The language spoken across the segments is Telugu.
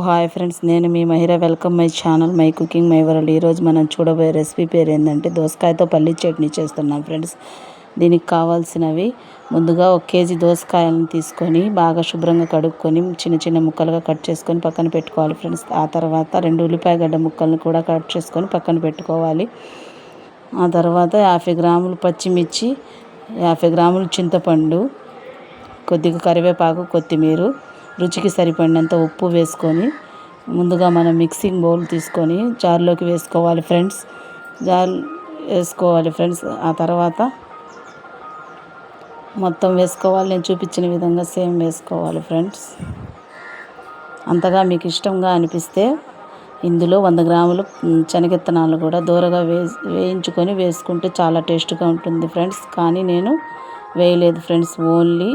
హాయ్ ఫ్రెండ్స్, నేను మీ Mahira. Welcome my channel my cooking my world. ఈరోజు మనం చూడబోయే రెసిపీ పేరు ఏంటంటే దోసకాయతో పల్లి చట్నీ చేస్తున్నాం ఫ్రెండ్స్. దీనికి కావాల్సినవి ముందుగా 1 కేజీ దోసకాయలను తీసుకొని బాగా శుభ్రంగా కడుక్కొని చిన్న చిన్న ముక్కలుగా కట్ చేసుకొని పక్కన పెట్టుకోవాలి ఫ్రెండ్స్. ఆ తర్వాత 2 ఉల్లిపాయగడ్డ ముక్కలను కూడా కట్ చేసుకొని పక్కన పెట్టుకోవాలి. ఆ తర్వాత 50 గ్రాములు పచ్చిమిర్చి, 50 గ్రాములు చింతపండు, కొద్దిగా కరివేపాకు, కొత్తిమీర, రుచికి సరిపడినంత ఉప్పు వేసుకొని ముందుగా మనం మిక్సింగ్ బౌల్ తీసుకొని జార్లోకి వేసుకోవాలి ఫ్రెండ్స్. ఆ తర్వాత మొత్తం వేసుకోవాలి. నేను చూపించిన విధంగా సేమ్ వేసుకోవాలి ఫ్రెండ్స్. అంతగా మీకు ఇష్టంగా అనిపిస్తే ఇందులో 100 గ్రాములు శనగిత్తనాలు కూడా దూరగా వేయించుకొని వేసుకుంటే చాలా టేస్ట్గా ఉంటుంది ఫ్రెండ్స్. కానీ నేను వేయలేదు ఫ్రెండ్స్, ఓన్లీ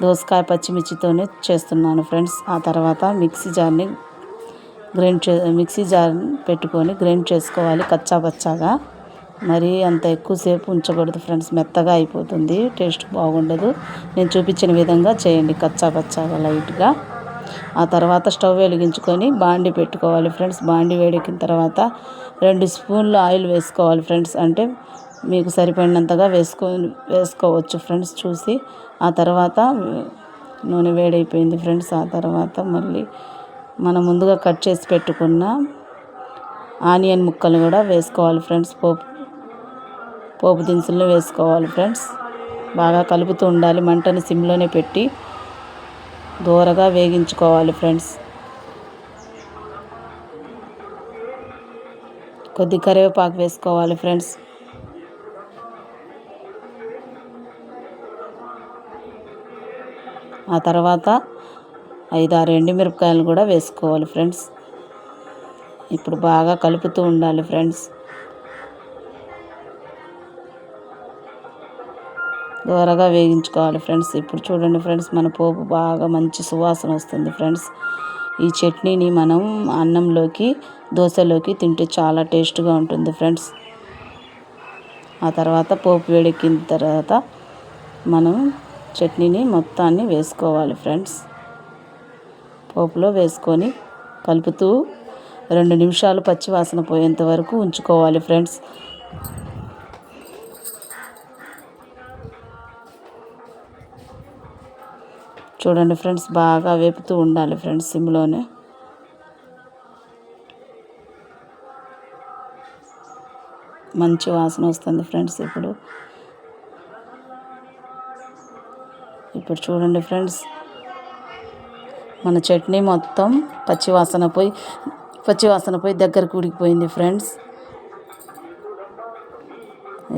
దోసకాయ పచ్చిమిర్చితోనే చేస్తున్నాను ఫ్రెండ్స్. ఆ తర్వాత మిక్సీ జార్ పెట్టుకొని గ్రైండ్ చేసుకోవాలి కచ్చా పచ్చాగా. మరీ అంత ఎక్కువసేపు ఉంచకూడదు ఫ్రెండ్స్, మెత్తగా అయిపోతుంది, టేస్ట్ బాగుండదు. నేను చూపించిన విధంగా చేయండి కచ్చా పచ్చాగా లైట్గా. ఆ తర్వాత స్టవ్ వెలిగించుకొని బాండి పెట్టుకోవాలి ఫ్రెండ్స్. బాండి వేడెక్కిన తర్వాత 2 స్పూన్లు ఆయిల్ వేసుకోవాలి ఫ్రెండ్స్. అంటే మీకు సరిపడినంతగా వేసుకోవచ్చు ఫ్రెండ్స్ చూసి. ఆ తర్వాత నూనె వేడైపోయింది ఫ్రెండ్స్. ఆ తర్వాత మళ్ళీ మనం ముందుగా కట్ చేసి పెట్టుకున్న ఆనియన్ ముక్కలు కూడా వేసుకోవాలి ఫ్రెండ్స్. పోపు దినుసులను వేసుకోవాలి ఫ్రెండ్స్. బాగా కలుపుతూ ఉండాలి, మంటని సిమ్లోనే పెట్టి దూరగా వేగించుకోవాలి ఫ్రెండ్స్. కొద్ది కరివేపాకు వేసుకోవాలి ఫ్రెండ్స్. ఆ తర్వాత 5-6 ఎండుమిరపకాయలు కూడా వేసుకోవాలి ఫ్రెండ్స్. ఇప్పుడు బాగా కలుపుతూ ఉండాలి ఫ్రెండ్స్. దూరగా వేగించుకోవాలి ఫ్రెండ్స్. ఇప్పుడు చూడండి ఫ్రెండ్స్, మన పోపు బాగా మంచి సువాసన వస్తుంది ఫ్రెండ్స్. ఈ చట్నీని మనం అన్నంలోకి, దోశలోకి తింటే చాలా టేస్ట్గా ఉంటుంది ఫ్రెండ్స్. ఆ తర్వాత పోపు వేడెక్కిన తర్వాత మనం చట్నీని మొత్తాన్ని వేసుకోవాలి ఫ్రెండ్స్. పోపులో వేసుకొని కలుపుతూ 2 నిమిషాలు పచ్చివాసన పోయేంత వరకు ఉంచుకోవాలి ఫ్రెండ్స్. చూడండి ఫ్రెండ్స్, బాగా వేపుతూ ఉండాలి ఫ్రెండ్స్ సిమ్లోనే. మంచి వాసన వస్తుంది ఫ్రెండ్స్. ఇప్పుడు చూడండి ఫ్రెండ్స్, మన చట్నీ మొత్తం పచ్చివాసన పోయి దగ్గరకు ఉడికిపోయింది ఫ్రెండ్స్.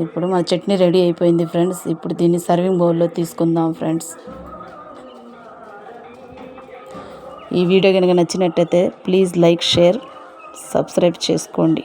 ఇప్పుడు మన చట్నీ రెడీ అయిపోయింది ఫ్రెండ్స్. ఇప్పుడు దీన్ని సర్వింగ్ బౌల్లో తీసుకుందాం ఫ్రెండ్స్. ఈ వీడియో కనుక నచ్చినట్టయితే ప్లీజ్ లైక్, షేర్, సబ్స్క్రైబ్ చేసుకోండి.